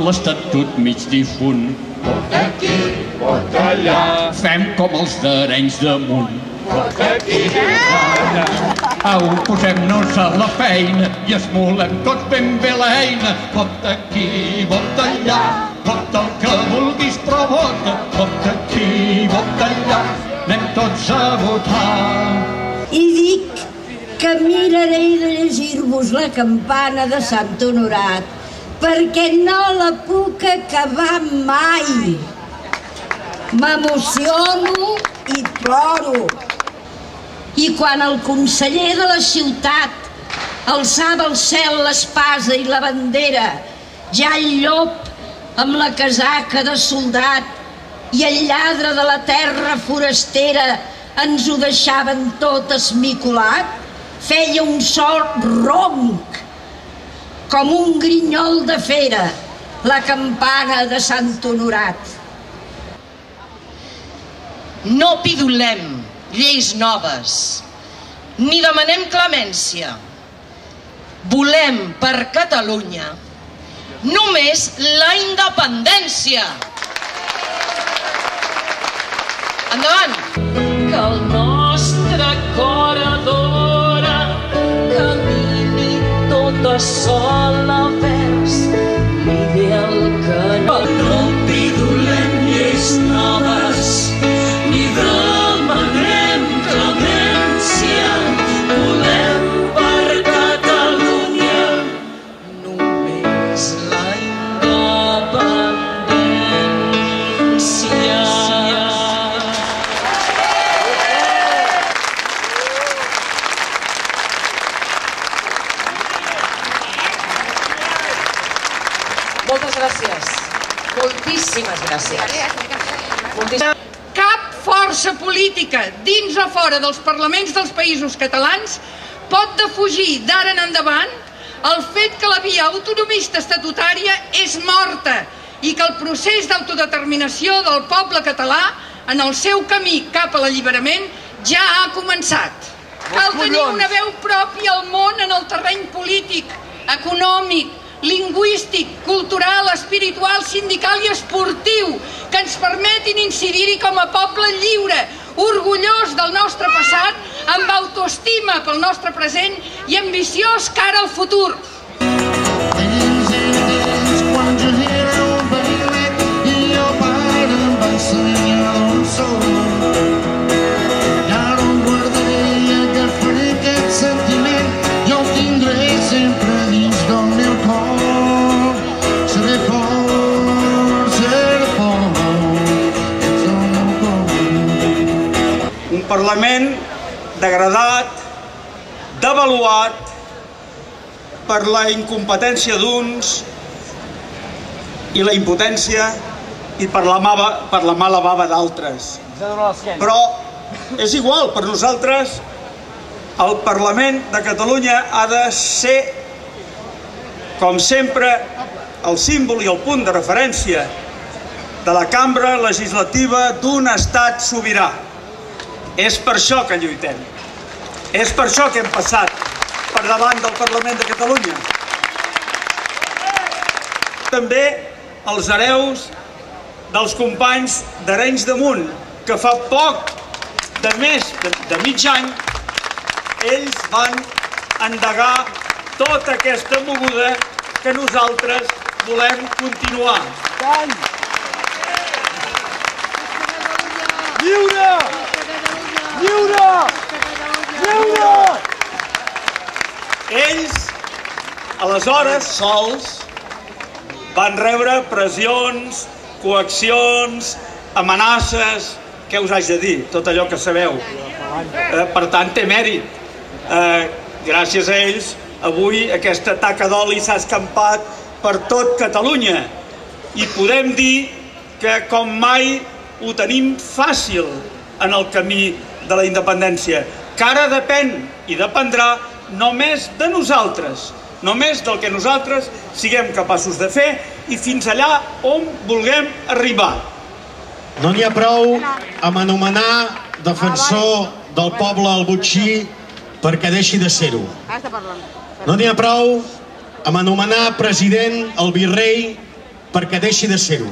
l'estatut mig difunt. Vota aquí, vota allà. Fem com els d'Arenys de Munt. Vota aquí, Au, posem-nos a la feina i esmolem tots ben bé l'eina. Vota aquí, vota allà, vota el que vulguis però vota. Vota aquí, vota allà, anem tots a votar. I dic que miraré de llegir-vos la campana de Sant Honorat, perquè no la puc acabar mai. M'emociono i ploro. I quan el conseller de la ciutat alçava al cel l'espasa i la bandera, ja el llop amb la casaca de soldat i el lladre de la terra forastera ens ho deixaven tot esmicolat, feia un so ronc, com un grinyol de fera, la campana de Sant Honorat. No pidolem lleis noves, ni demanem clemència. Volem per Catalunya només la independència. Endavant! Que el nostre cor adora, camini tota sola vers l'ideal que no pidolem lleis noves, ni demanem clemència. Volem per Catalunya només la independència. Moltes gràcies. Moltíssimes gràcies. Cap força política, dins o fora dels parlaments dels països catalans, pot defugir d'ara en endavant el fet que la via autonomista estatutària és morta i que el procés d'autodeterminació del poble català en el seu camí cap a l'alliberament ja ha començat. Cal tenir una veu pròpia al món en el terreny polític, econòmic, lingüístic, cultural, espiritual, sindical i esportiu, que ens permetin incidir-hi com a poble lliure, orgullós del nostre passat, amb autoestima pel nostre present i ambiciós cara al futur. Parlament degradat, devaluat per la incompetència d'uns i la impotència i per la mala bava d'altres. Però és igual, per nosaltres el Parlament de Catalunya ha de ser, com sempre, el símbol i el punt de referència de la cambra legislativa d'un estat sobirà. És per això que lluitem. És per això que hem passat per davant del Parlament de Catalunya. També els hereus dels companys d'Arenys de Munt, que fa poc de més de mig any, ells van endegar tota aquesta moguda que nosaltres volem continuar. Lliure! Lliure! Lliure! Ells, aleshores, sols, van rebre pressions, coaccions, amenaces, què us haig de dir? Tot allò que sabeu. Per tant, té mèrit. Gràcies a ells, avui aquesta taca d'oli s'ha escampat per tot Catalunya. I podem dir que com mai ho tenim fàcil en el camí de la independència, que ara depèn i dependrà només de nosaltres, només del que nosaltres siguem capaços de fer i fins allà on vulguem arribar. No n'hi ha prou amb anomenar defensor del poble al botxí perquè deixi de ser-ho. No n'hi ha prou amb anomenar president el virrei perquè deixi de ser-ho.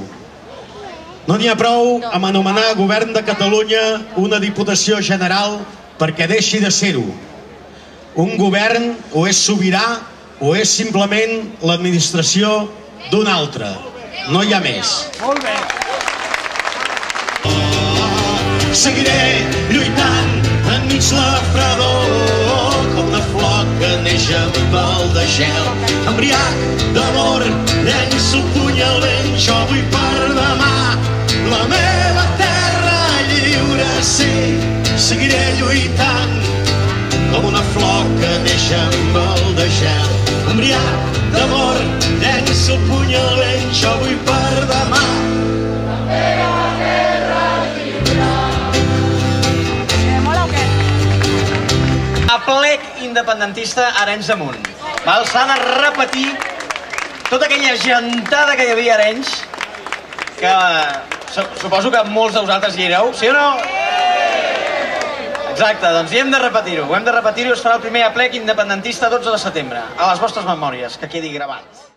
No n'hi ha prou amb anomenar govern de Catalunya una Diputació General perquè deixi de ser-ho. Un govern o és sobirà o és simplement l'administració d'un altre. No hi ha més. Molt bé. Seguiré lluitant enmig la fredor com una flor que neix amb el de gel. Embriac d'amor, llenço el puny al vent, jo vull per demà la meva terra lliure ser. Seguiré lluitant com una flor que neix amb el de gel. Embriac d'amor, llenço el puny al vent, jo vull per demà la meva terra lliure. Aplec independentista Arenys amunt. S'ha de repetir tota aquella gentada que hi havia a Arenys, que suposo que molts de vosaltres hi éreu, sí o no? Exacte, doncs hi hem de repetir-ho. Ho hem de repetir-ho, es farà el primer aplec independentista 12 de setembre, a les vostres memòries, que quedi gravat.